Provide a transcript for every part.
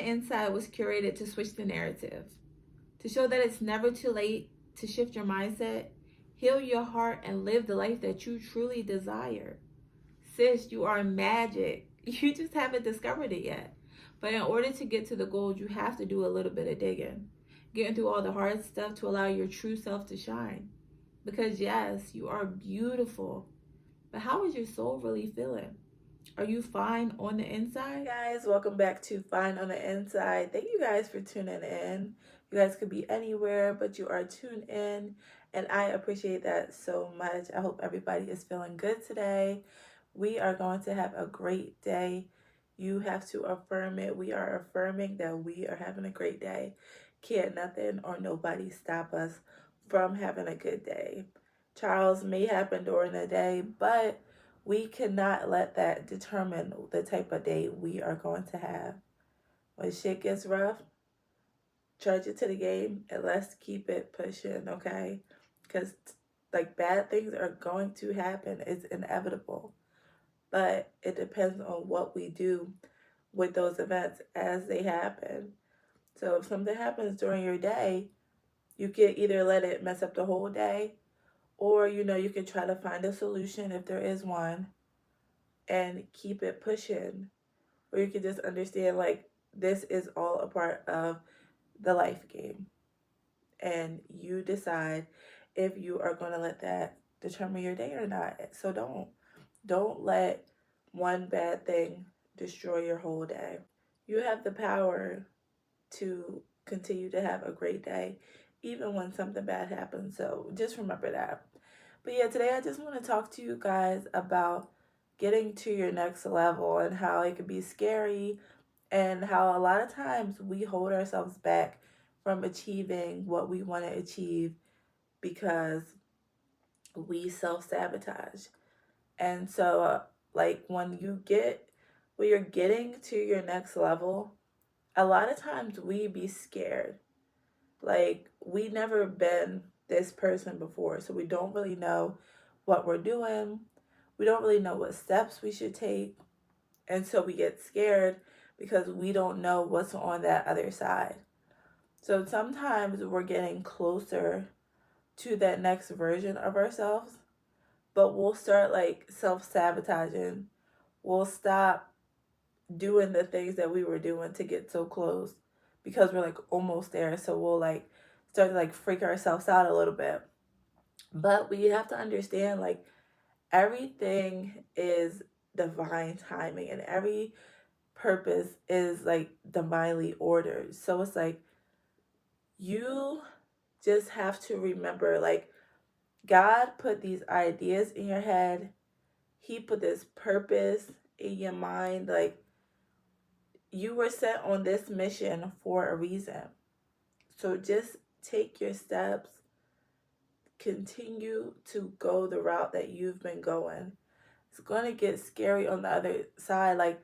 the Inside was curated to switch the narrative, to show that it's never too late to shift your mindset, heal your heart, and live the life that you truly desire. Sis, you are magic. You just haven't discovered it yet. But in order to get to the goals, you have to do a little bit of digging, getting through all the hard stuff to allow your true self to shine. Because yes, you are beautiful. But how is your soul really feeling? Are you fine on the inside? Hey guys, welcome back to Fine on the Inside. Thank you guys for tuning in. You guys could be anywhere, but you are tuned in, and I appreciate that so much. I hope everybody is feeling good today. We are going to have a great day. You have to affirm it. We are affirming that we are having a great day. Can't nothing or nobody stop us from having a good day. Trials may happen during the day, but we cannot let that determine the type of day we are going to have. When shit gets rough, charge it to the game and let's keep it pushing, okay? Because like bad things are going to happen. It's inevitable. But it depends on what we do with those events as they happen. So if something happens during your day, you can either let it mess up the whole day, or you can try to find a solution if there is one and keep it pushing. Or you can just understand like this is all a part of the life game. And you decide if you are going to let that determine your day or not. So don't let one bad thing destroy your whole day. You have the power to continue to have a great day even when something bad happens. So just remember that. But yeah, today I just want to talk to you guys about getting to your next level and how it can be scary and how a lot of times we hold ourselves back from achieving what we want to achieve because we self-sabotage. And so like when you're getting to your next level, a lot of times we be scared. Like we never been this person before, so we don't really know what we're doing. We don't really know what steps we should take. And so we get scared because we don't know what's on that other side. So sometimes we're getting closer to that next version of ourselves, but we'll start like self-sabotaging. We'll stop doing the things that we were doing to get so close because we're like almost there. So we'll like start to like freak ourselves out a little bit. But we have to understand like everything is divine timing and every purpose is like divinely ordered. So it's like you just have to remember like God put these ideas in your head. He put this purpose in your mind. Like you were sent on this mission for a reason. So just take your steps. Continue to go the route that you've been going. It's going to get scary on the other side. Like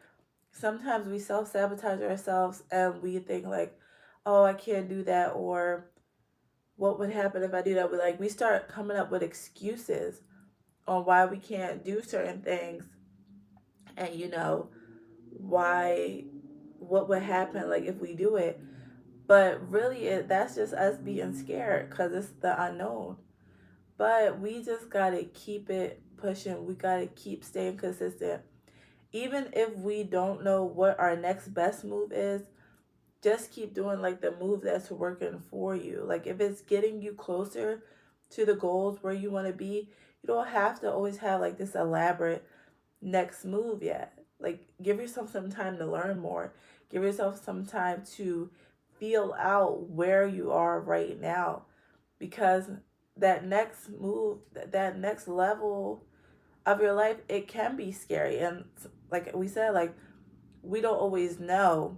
sometimes we self-sabotage ourselves and we think like, oh, I can't do that, or what would happen if I do that? We start coming up with excuses on why we can't do certain things, and why, what would happen like if we do it. But really that's just us being scared because it's the unknown. But we just gotta keep it pushing. We gotta keep staying consistent. Even if we don't know what our next best move is, just keep doing like the move that's working for you. Like if it's getting you closer to the goals where you want to be, you don't have to always have like this elaborate next move yet. Like give yourself some time to learn more. Give yourself some time to feel out where you are right now, because that next move, that next level of your life, it can be scary. And like we said, like we don't always know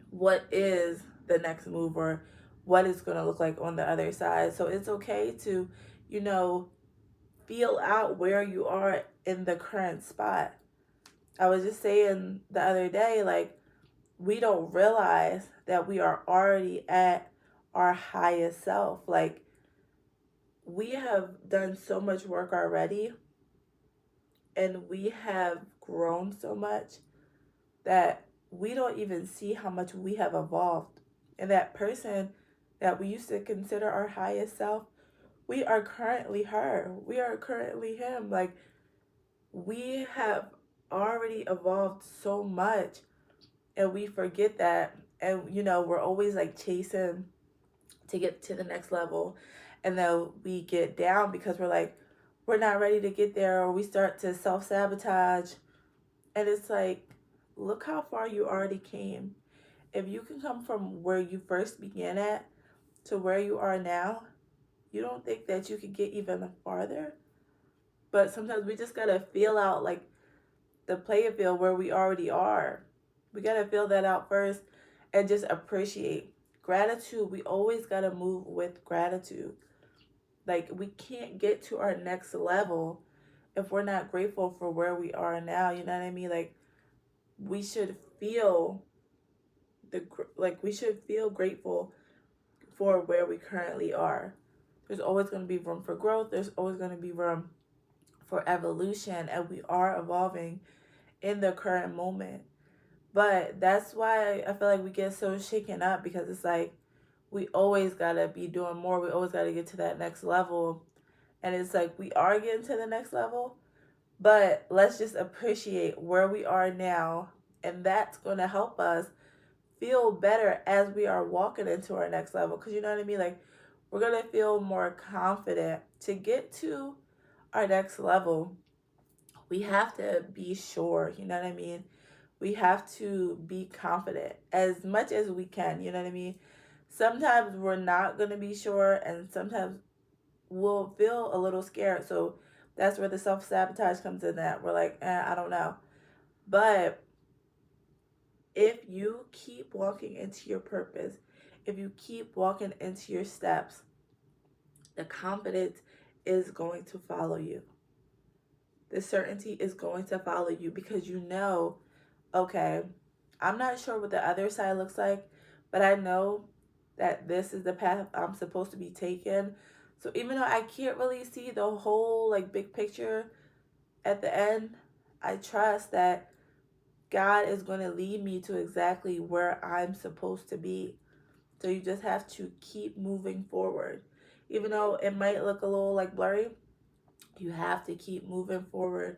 what is the next move or what it's going to look like on the other side. So it's okay to, feel out where you are in the current spot. I was just saying the other day, like, we don't realize that we are already at our highest self. Like, we have done so much work already and we have grown so much that we don't even see how much we have evolved. And that person that we used to consider our highest self, we are currently her. We are currently him. Like, we have already evolved so much, and we forget that. And, we're always like chasing to get to the next level. And then we get down because we're like, we're not ready to get there, or we start to self sabotage. And it's like, look how far you already came. If you can come from where you first began at to where you are now, you don't think that you could get even farther? But sometimes we just gotta feel out like the playing field where we already are. We gotta feel that out first and just appreciate. Gratitude, we always gotta move with gratitude. Like, we can't get to our next level if we're not grateful for where we are now. You know what I mean? Like, we should feel we should feel grateful for where we currently are. There's always going to be room for growth. There's always going to be room for evolution, and we are evolving in the current moment. But that's why I feel like we get so shaken up, because it's like we always got to be doing more. We always got to get to that next level. And it's like we are getting to the next level, but let's just appreciate where we are now. And that's going to help us feel better as we are walking into our next level. Because you know what I mean? Like, we're going to feel more confident to get to our next level. We have to be sure, you know what I mean? We have to be confident as much as we can, you know what I mean? Sometimes we're not going to be sure, and sometimes we'll feel a little scared. So that's where the self-sabotage comes in, that we're like, I don't know. But if you keep walking into your purpose, if you keep walking into your steps, the confidence is going to follow you. The certainty is going to follow you, because you know, okay, I'm not sure what the other side looks like, but I know that this is the path I'm supposed to be taking. So even though I can't really see the whole like big picture at the end, I trust that God is going to lead me to exactly where I'm supposed to be. So you just have to keep moving forward. Even though it might look a little like blurry, you have to keep moving forward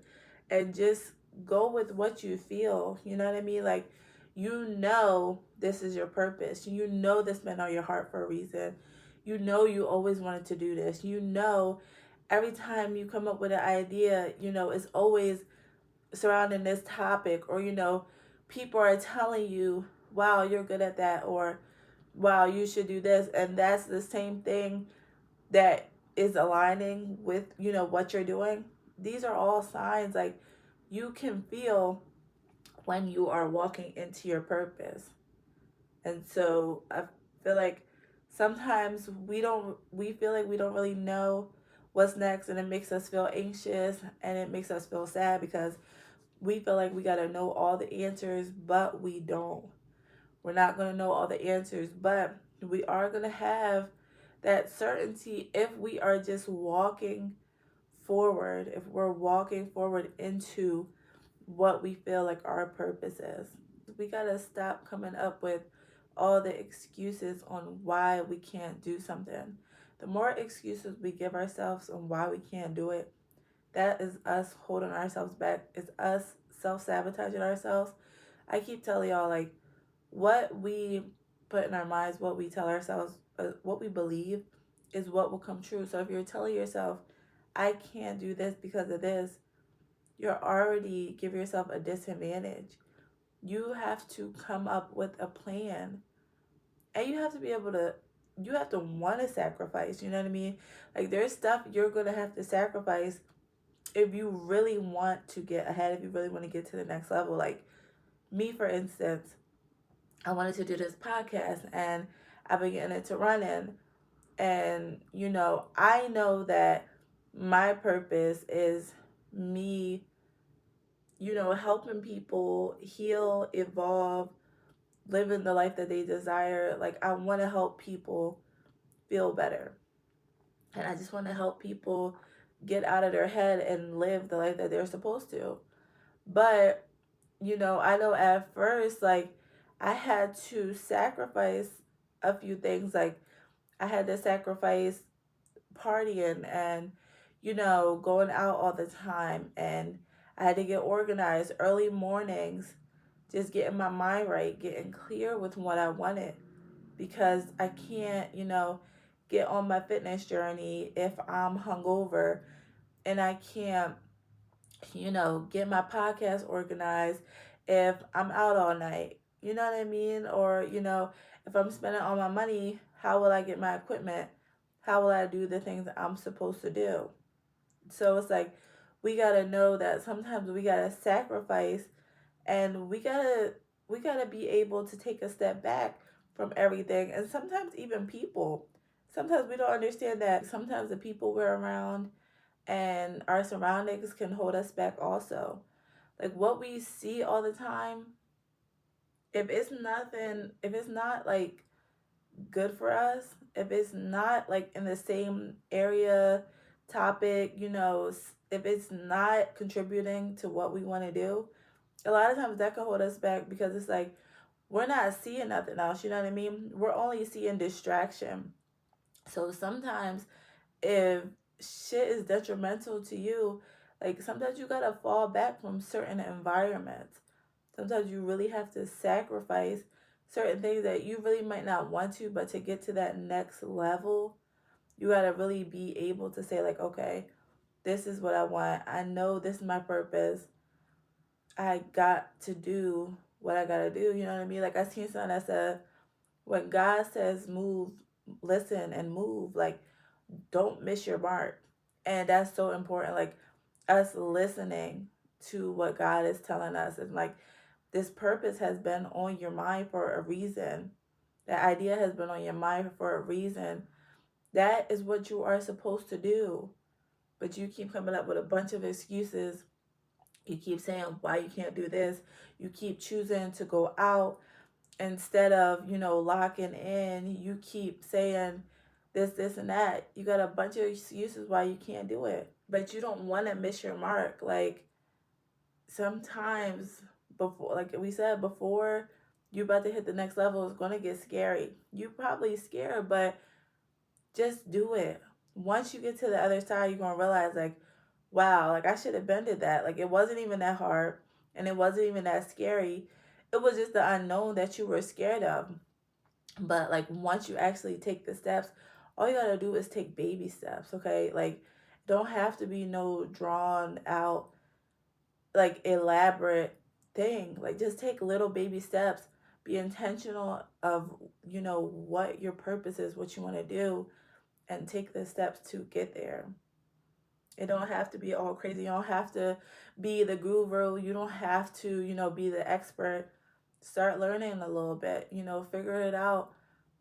and just go with what you feel. You know what I mean? Like, you know this is your purpose. You know this been on your heart for a reason. You know you always wanted to do this. You know every time you come up with an idea, it's always surrounding this topic, or people are telling you, wow, you're good at that, or wow, you should do this. And that's the same thing that is aligning with what you're doing. These are all signs. Like, you can feel when you are walking into your purpose. And so I feel like sometimes we feel like we don't really know what's next, and it makes us feel anxious, and it makes us feel sad, because we feel like we got to know all the answers, but we don't. We're not going to know all the answers, but we are going to have that certainty if we are just walking forward, if we're walking forward into what we feel like our purpose is. We got to stop coming up with all the excuses on why we can't do something. The more excuses we give ourselves on why we can't do it, that is us holding ourselves back. It's us self-sabotaging ourselves. I keep telling y'all, like, what we put in our minds, what we tell ourselves, what we believe is what will come true. So if you're telling yourself, I can't do this because of this, you're already giving yourself a disadvantage. You have to come up with a plan, and you have to be able to, you have to want to sacrifice, you know what I mean? Like, there's stuff you're going to have to sacrifice if you really want to get ahead, if you really want to get to the next level. Like me, for instance, I wanted to do this podcast, and I've been getting into running. And, I know that my purpose is me, helping people heal, evolve, living the life that they desire. Like, I want to help people feel better. And I just want to help people get out of their head and live the life that they're supposed to. But, I know at first, like, I had to sacrifice a few things. Like, I had to sacrifice partying and, going out all the time. And I had to get organized early mornings, just getting my mind right, getting clear with what I wanted. Because I can't, get on my fitness journey if I'm hungover, and I can't, get my podcast organized if I'm out all night. You know what I mean? Or, if I'm spending all my money, how will I get my equipment? How will I do the things that I'm supposed to do? So it's like we gotta know that sometimes we gotta sacrifice, and we gotta be able to take a step back from everything. And sometimes even people. Sometimes we don't understand that sometimes the people we're around and our surroundings can hold us back also. Like what we see all the time, if it's not like good for us, if it's not like in the same area, topic, if it's not contributing to what we want to do, a lot of times that can hold us back, because it's like we're not seeing nothing else. You know what I mean? We're only seeing distraction. So sometimes if shit is detrimental to you, like sometimes you gotta fall back from certain environments. Sometimes you really have to sacrifice certain things that you really might not want to, but to get to that next level, you gotta really be able to say, like, okay, this is what I want. I know this is my purpose. I got to do what I gotta do. You know what I mean? Like I seen something that said, when God says move, listen and move. Like, don't miss your mark. And that's so important. Like us listening to what God is telling us, and like this purpose has been on your mind for a reason. That idea has been on your mind for a reason. That is what you are supposed to do. But you keep coming up with a bunch of excuses. You keep saying why you can't do this. You keep choosing to go out instead of, locking in. You keep saying this, and that. You got a bunch of excuses why you can't do it. But you don't want to miss your mark. Like, sometimes, before, like we said before, you about to hit the next level, it's going to get scary. You probably scared, but just do it. Once you get to the other side, you're going to realize, like, wow, like I should have been to that. Like, it wasn't even that hard, and it wasn't even that scary. It was just the unknown that you were scared of. But like once you actually take the steps, all you gotta do is take baby steps, okay? Like, don't have to be no drawn out, like elaborate thing. Like, just take little baby steps. Be intentional of, what your purpose is, what you want to do, and take the steps to get there. It don't have to be all crazy. You don't have to be the guru. You don't have to, be the expert. Start learning a little bit, figure it out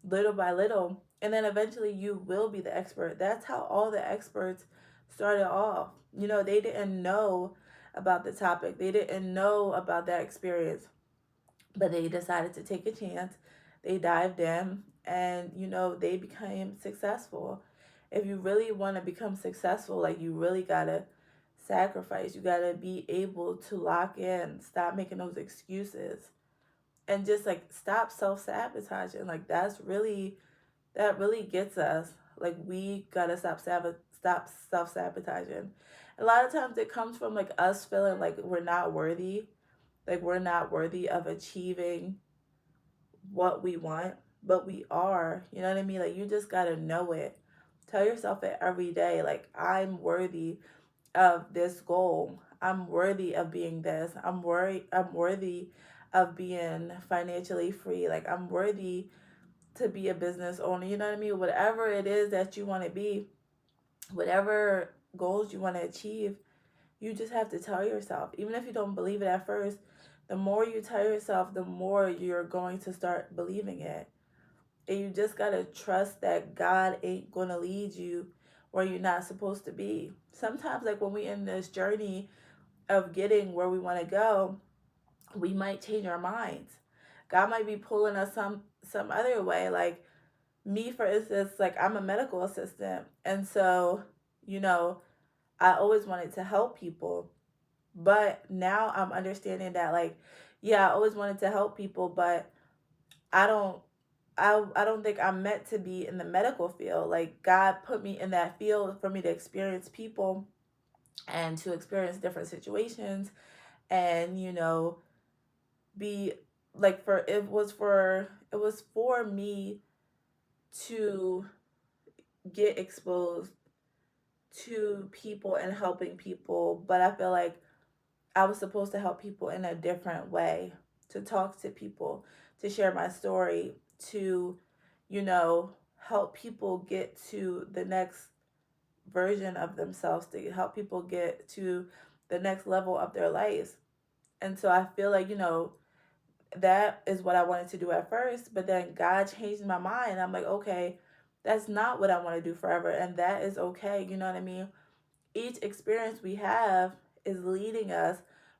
little by little. And then eventually you will be the expert. That's how all the experts started off. They didn't know about the topic, they didn't know about that experience, but they decided to take a chance. They dived in, and they became successful. If you really want to become successful, like, you really gotta sacrifice. You gotta be able to lock in, stop making those excuses, and just like stop self-sabotaging. Like, that really gets us. Like, we gotta stop self-sabotaging. A lot of times it comes from like us feeling like we're not worthy, like we're not worthy of achieving what we want, but we are. You know what I mean? Like, you just gotta know it. Tell yourself it every day. Like, I'm worthy of this goal. I'm worthy of being this. I'm worthy of being financially free. Like, I'm worthy to be a business owner. You know what I mean? Whatever it is that you want to be, whatever goals you want to achieve, you just have to tell yourself. Even if you don't believe it at first, the more you tell yourself, the more you're going to start believing it. And you just got to trust that God ain't going to lead you where you're not supposed to be. Sometimes, like, when we in this journey of getting where we want to go, we might change our minds. God might be pulling us some other way. Like, me, for instance, like, I'm a medical assistant, and so, I always wanted to help people. But now I'm understanding that, like, yeah, I always wanted to help people, but I don't I don't think I'm meant to be in the medical field. Like, God put me in that field for me to experience people and to experience different situations, and be like, for it was for me to get exposed to people and helping people. But I feel like I was supposed to help people in a different way, to talk to people, to share my story, to, help people get to the next version of themselves, to help people get to the next level of their lives. And so I feel like, that is what I wanted to do at first, but then God changed my mind. I'm like, okay, that's not what I want to do forever, and that is okay. You know what I mean? Each experience we have is leading us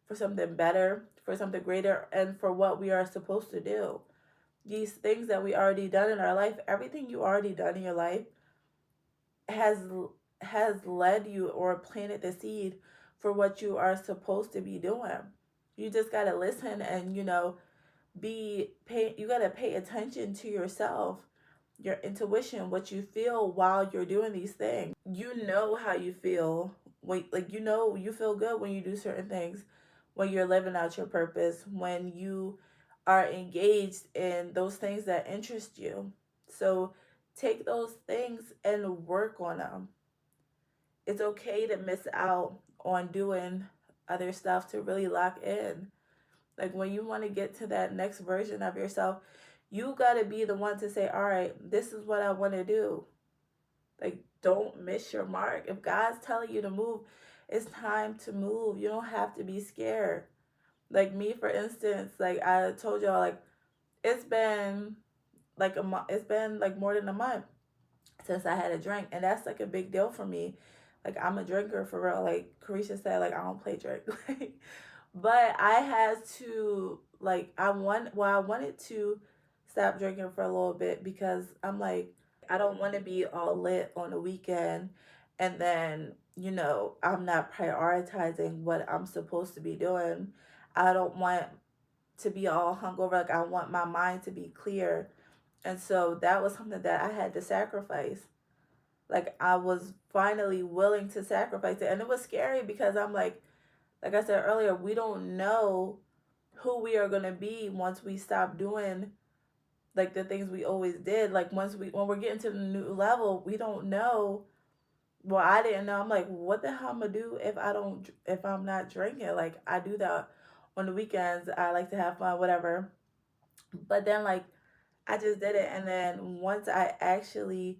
for something better, for something greater, and for what we are supposed to do. These things that we already done in our life, everything you already done in your life has has led you or planted the seed for what you are supposed to be doing. You just got to listen, and you got to pay attention to yourself, your intuition, what you feel while you're doing these things. You know how you feel. Like, you feel good when you do certain things, when you're living out your purpose, when you are engaged in those things that interest you. So take those things and work on them. It's okay to miss out on doing other stuff to really lock in. Like, when you want to get to that next version of yourself, you got to be the one to say, all right, this is what I want to do. Like, don't miss your mark. If God's telling you to move, it's time to move. You don't have to be scared. Like me, for instance, like I told y'all, like, it's been like a month. It's been like more than a month since I had a drink, and that's like a big deal for me. Like, I'm a drinker for real. Like Carisha said, like, I don't play drink. But I had to, like, I wanted to stop drinking for a little bit, because I'm like, I don't want to be all lit on the weekend, and then, I'm not prioritizing what I'm supposed to be doing. I don't want to be all hungover. Like, I want my mind to be clear. And so that was something that I had to sacrifice. Like, I was finally willing to sacrifice it. And it was scary, because I'm like I said earlier, we don't know who we are going to be once we stop doing like the things we always did. Like, when we're getting to the new level, we don't know. Well, I didn't know. I'm like, what the hell am I gonna do if I'm not drinking? Like, I do that on the weekends. I like to have fun, whatever. But then, like, I just did it, and then once I actually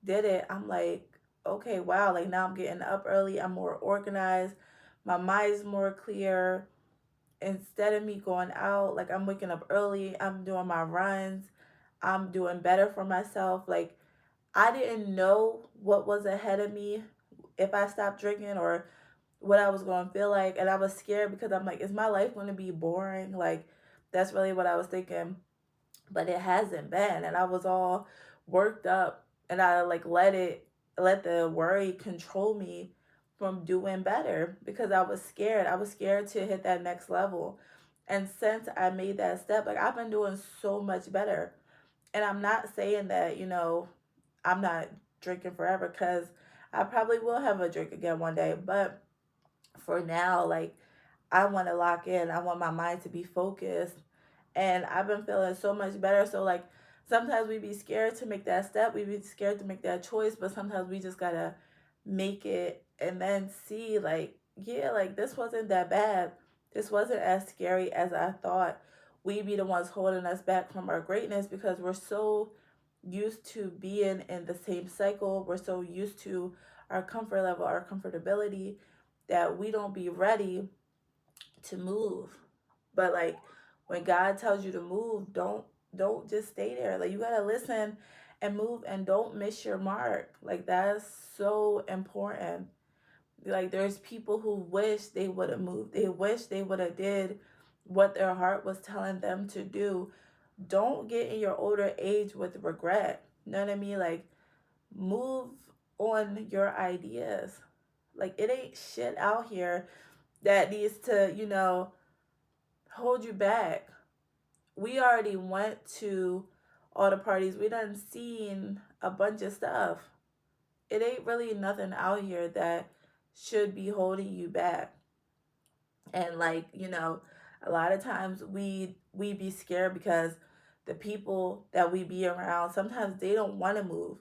did it, I'm like, okay, wow, like, now I'm getting up early, I'm more organized, my mind's more clear. Instead of me going out, like, I'm waking up early, I'm doing my runs, I'm doing better for myself. Like, I didn't know what was ahead of me if I stopped drinking, or what I was going to feel like. And I was scared, because I'm like, is my life going to be boring? Like, that's really what I was thinking. But it hasn't been. And I was all worked up, and I like let the worry control me from doing better, because I was scared. I was scared to hit that next level. And since I made that step, like, I've been doing so much better. And I'm not saying that, I'm not drinking forever, because I probably will have a drink again one day. But for now, like, I want to lock in. I want my mind to be focused. And I've been feeling so much better. So, like, sometimes we be scared to make that step. We be scared to make that choice. But sometimes we just got to make it, and then see, like, yeah, like, this wasn't that bad. This wasn't as scary as I thought. We be the ones holding us back from our greatness, because we're so used to being in the same cycle. We're so used to our comfort level, our comfortability, that we don't be ready to move. But, like, when God tells you to move, don't just stay there. Like, you gotta listen and move, and don't miss your mark. Like, that's so important. Like, there's people who wish they would have moved. They wish they would have did what their heart was telling them to do. Don't get in your older age with regret. You know what I mean? Like, move on your ideas. Like, it ain't shit out here that needs to, hold you back. We already went to all the parties. We done seen a bunch of stuff. It ain't really nothing out here that should be holding you back. And like, a lot of times we be scared because the people that we be around, sometimes they don't want to move.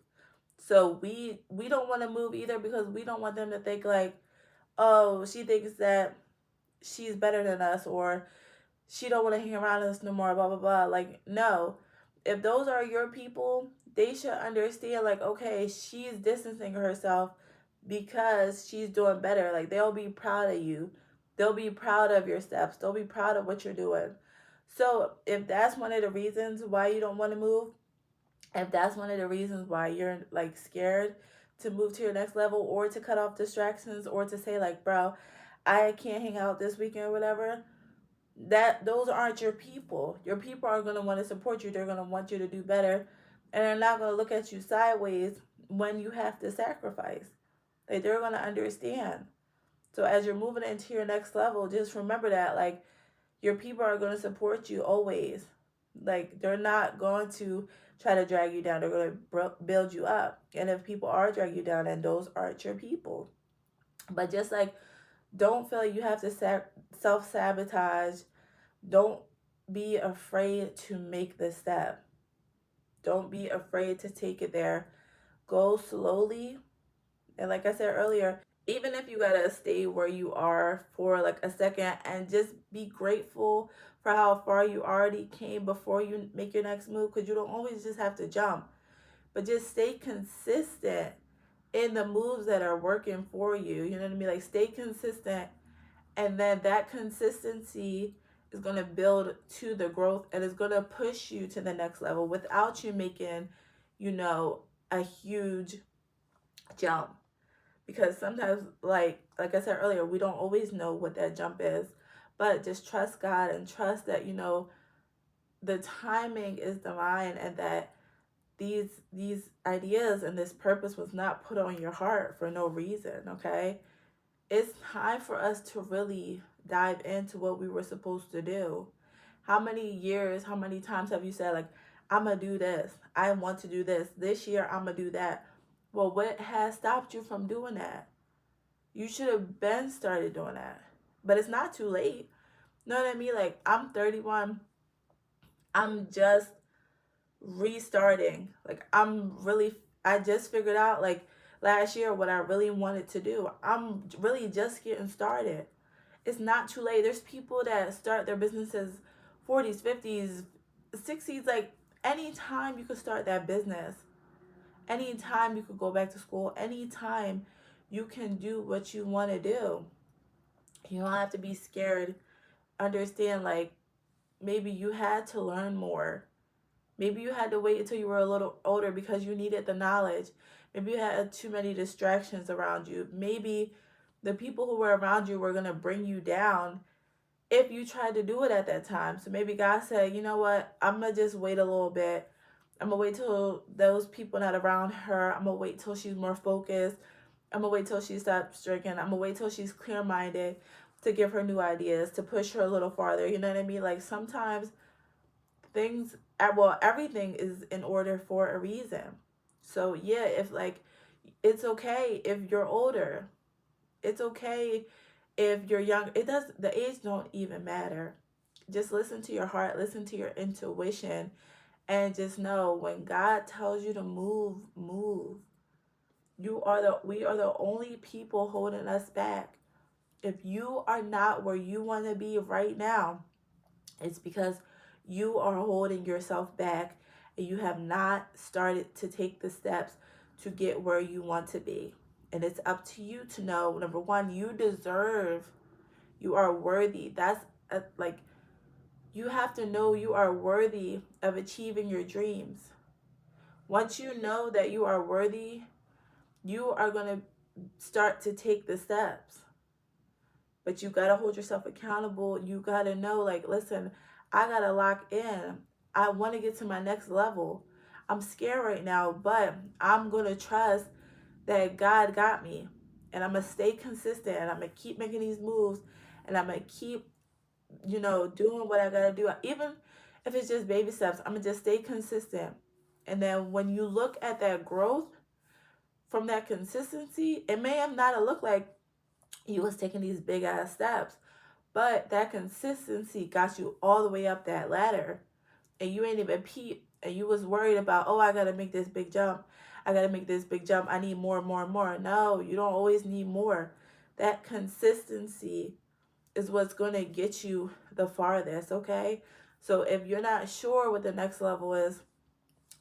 So we don't want to move either, because we don't want them to think like, oh, she thinks that she's better than us, or she don't want to hang around us no more, blah blah blah. Like, no. If those are your people, they should understand, like, okay, she's distancing herself because she's doing better. Like, they'll be proud of you. They'll be proud of your steps. They'll be proud of what you're doing. So if that's one of the reasons why you don't want to move, if that's one of the reasons why you're like scared to move to your next level, or to cut off distractions, or to say like, bro, I can't hang out this weekend or whatever, that those aren't your people. Your people are going to want to support you. They're going to want you to do better, and they're not going to look at you sideways when you have to sacrifice. Like, they're going to understand. So as you're moving into your next level, just remember that, like, your people are going to support you always. Like, they're not going to try to drag you down. They're going to build you up. And if people are dragging you down, then those aren't your people. But just like, don't feel like you have to self-sabotage. Don't be afraid to make the step. Don't be afraid to take it there. Go slowly. And like I said earlier, even if you gotta stay where you are for like a second and just be grateful for how far you already came before you make your next move, because you don't always just have to jump, but just stay consistent in the moves that are working for you. You know what I mean? Like, stay consistent, and then that consistency is going to build to the growth, and it's going to push you to the next level without you making, a huge jump. Because sometimes, like I said earlier, we don't always know what that jump is, but just trust God and trust that, the timing is divine, and that these ideas and this purpose was not put on your heart for no reason. Okay, it's time for us to really dive into what we were supposed to do. How many years, how many times have you said, like, I'm going to do this. I want to do this year. I'm going to do that. Well, what has stopped you from doing that? You should have been started doing that. But it's not too late. You know what I mean? Like, I'm 31. I'm just restarting. Like, I just figured out, like, last year what I really wanted to do. I'm really just getting started. It's not too late. There's people that start their businesses 40s, 50s, 60s. Like, anytime you could start that business. Anytime you could go back to school. Anytime you can do what you want to do. You don't have to be scared. Understand, like, maybe you had to learn more. Maybe you had to wait until you were a little older because you needed the knowledge. Maybe you had too many distractions around you. Maybe the people who were around you were going to bring you down if you tried to do it at that time. So maybe God said, you know what? I'm going to just wait a little bit. I'm going to wait till those people not around her. I'm going to wait till she's more focused. I'm going to wait till she stops drinking. I'm going to wait till she's clear-minded to give her new ideas, to push her a little farther. You know what I mean? Like, sometimes everything is in order for a reason. So yeah, if, like, it's okay if you're older. It's okay if you're young. The age don't even matter. Just listen to your heart, listen to your intuition, and just know when God tells you to move, move. We are the only people holding us back. If you are not where you want to be right now, it's because you are holding yourself back, and you have not started to take the steps to get where you want to be. And it's up to you to know, number one, you deserve, you are worthy. Like, you have to know you are worthy of achieving your dreams. Once you know that you are worthy, you are going to start to take the steps. But you got to hold yourself accountable. You got to know, like, listen, I got to lock in. I want to get to my next level. I'm scared right now, but I'm going to trust that God got me. And I'm going to stay consistent, and I'm going to keep making these moves. and I'm going to keep, doing what I got to do. Even if it's just baby steps, I'm going to just stay consistent. And then when you look at that growth from that consistency, it may have not looked like you was taking these big ass steps, but that consistency got you all the way up that ladder, and you ain't even peep, and you was worried about, oh, I gotta make this big jump. I gotta make this big jump. I need more and more and more. No, you don't always need more. That consistency is what's gonna get you the farthest, okay? So if you're not sure what the next level is,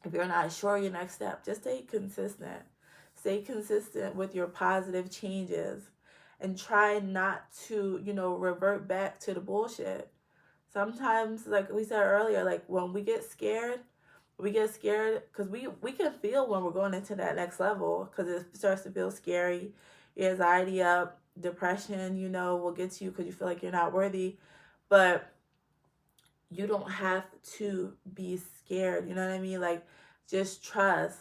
if you're not sure your next step, just stay consistent. Stay consistent with your positive changes and try not to, revert back to the bullshit. Sometimes, like we said earlier, like when we get scared because we can feel when we're going into that next level, because it starts to feel scary. Your anxiety up, depression, will get to you because you feel like you're not worthy. But you don't have to be scared. You know what I mean? Like, just trust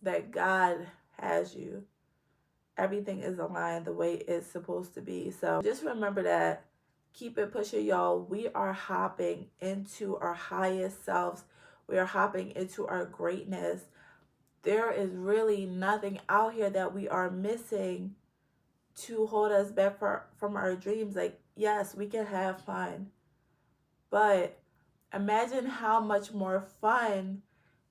that God has you. Everything is aligned the way it's supposed to be. So just remember that. Keep it pushing, y'all. We are hopping into our highest selves. We are hopping into our greatness. There is really nothing out here that we are missing to hold us back from our dreams. Like, yes, we can have fun, but imagine how much more fun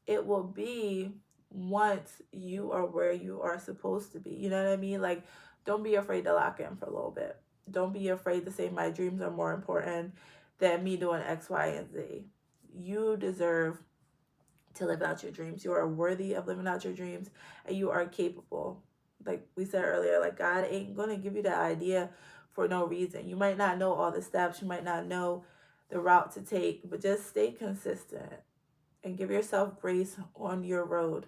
it will be once you are where you are supposed to be. You know what I mean? Like, don't be afraid to lock in for a little bit. Don't be afraid to say my dreams are more important than me doing X, Y, and Z. You deserve to live out your dreams. You are worthy of living out your dreams, and you are capable. Like we said earlier, like, God ain't going to give you that idea for no reason. You might not know all the steps. You might not know the route to take, but just stay consistent and give yourself grace on your road.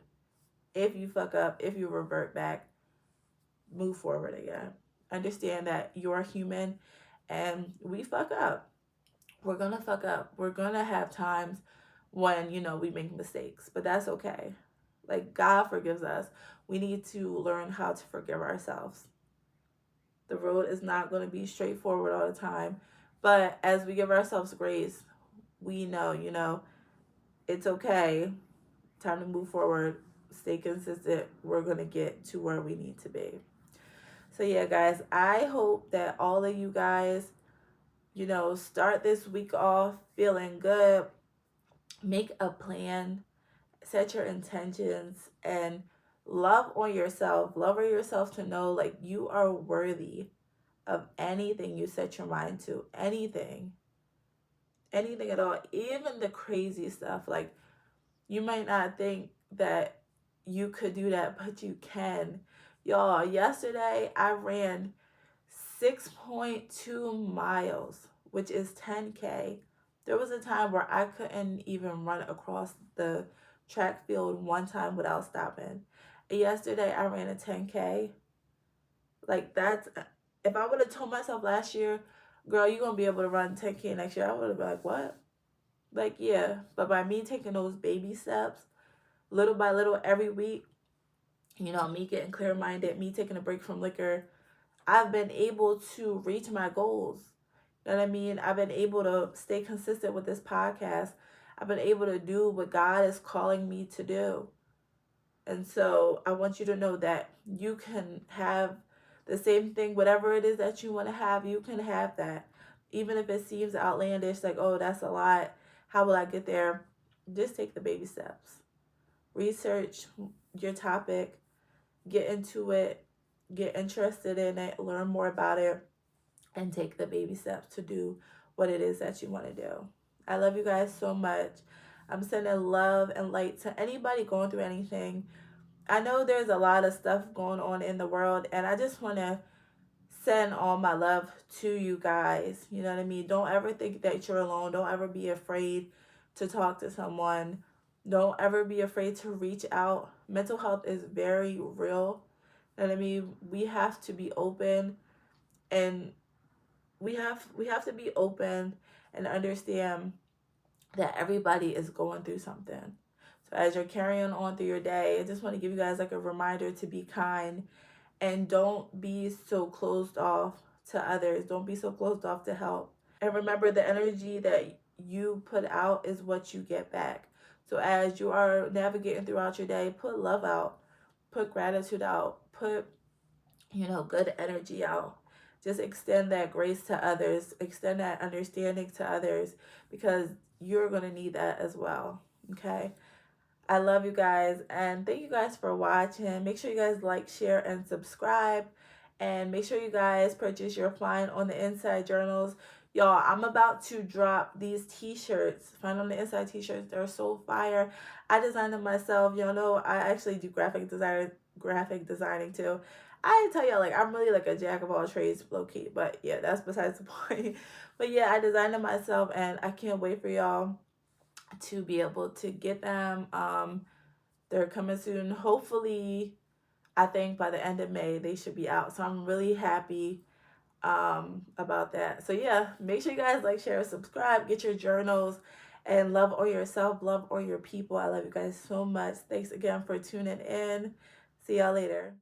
If you fuck up, if you revert back, move forward again. Understand that you're human and we fuck up. We're gonna fuck up. We're gonna have times when, we make mistakes, but that's okay. Like, God forgives us. We need to learn how to forgive ourselves. The road is not going to be straightforward all the time, but as we give ourselves grace, we know, it's okay. Time to move forward. Stay consistent. We're going to get to where we need to be. So yeah, guys, I hope that all of you guys, start this week off feeling good. Make a plan, set your intentions, and love on yourself. Love on yourself to know, like, you are worthy of anything you set your mind to. Anything at all, even the crazy stuff. Like, you might not think that you could do that, but you can. Y'all, yesterday I ran 6.2 miles, which is 10K. There was a time where I couldn't even run across the track field one time without stopping. And yesterday I ran a 10K. Like, that's, if I would have told myself last year, girl, you're going to be able to run 10K next year, I would have been like, what? Like, yeah. But by me taking those baby steps, little by little, every week, me getting clear-minded, me taking a break from liquor, I've been able to reach my goals. You know what I mean? I've been able to stay consistent with this podcast. I've been able to do what God is calling me to do. And so I want you to know that you can have the same thing, whatever it is that you want to have, you can have that. Even if it seems outlandish, like, oh, that's a lot, how will I get there? Just take the baby steps. Research your topic, get into it, get interested in it, learn more about it, and take the baby steps to do what it is that you want to do. I love you guys so much. I'm sending love and light to anybody going through anything. I know there's a lot of stuff going on in the world, and I just want to send all my love to you guys. You know what I mean? Don't ever think that you're alone. Don't ever be afraid to talk to someone. Don't ever be afraid to reach out. Mental health is very real. You know what I mean? We have to be open, and we have to be open and understand that everybody is going through something. So as you're carrying on through your day, I just want to give you guys like a reminder to be kind and don't be so closed off to others. Don't be so closed off to help. And remember, the energy that you put out is what you get back. So as you are navigating throughout your day, put love out, put gratitude out, put, good energy out. Just extend that grace to others, extend that understanding to others, because you're going to need that as well. Okay. I love you guys, and thank you guys for watching. Make sure you guys like, share, and subscribe. And make sure you guys purchase your Fine on the Inside journals. Y'all, I'm about to drop these t-shirts, Fine on the Inside t-shirts. They're so fire. I designed them myself. Y'all know I actually do graphic designing too. I tell y'all, I'm really a jack of all trades, low-key. But yeah, that's besides the point. But yeah, I designed them myself, and I can't wait for y'all to be able to get them. They're coming soon. Hopefully, I think by the end of May they should be out. So I'm really happy about that. So yeah, make sure you guys like, share, subscribe, get your journals, and love on yourself, love on your people. I love you guys so much. Thanks again for tuning in. See y'all later.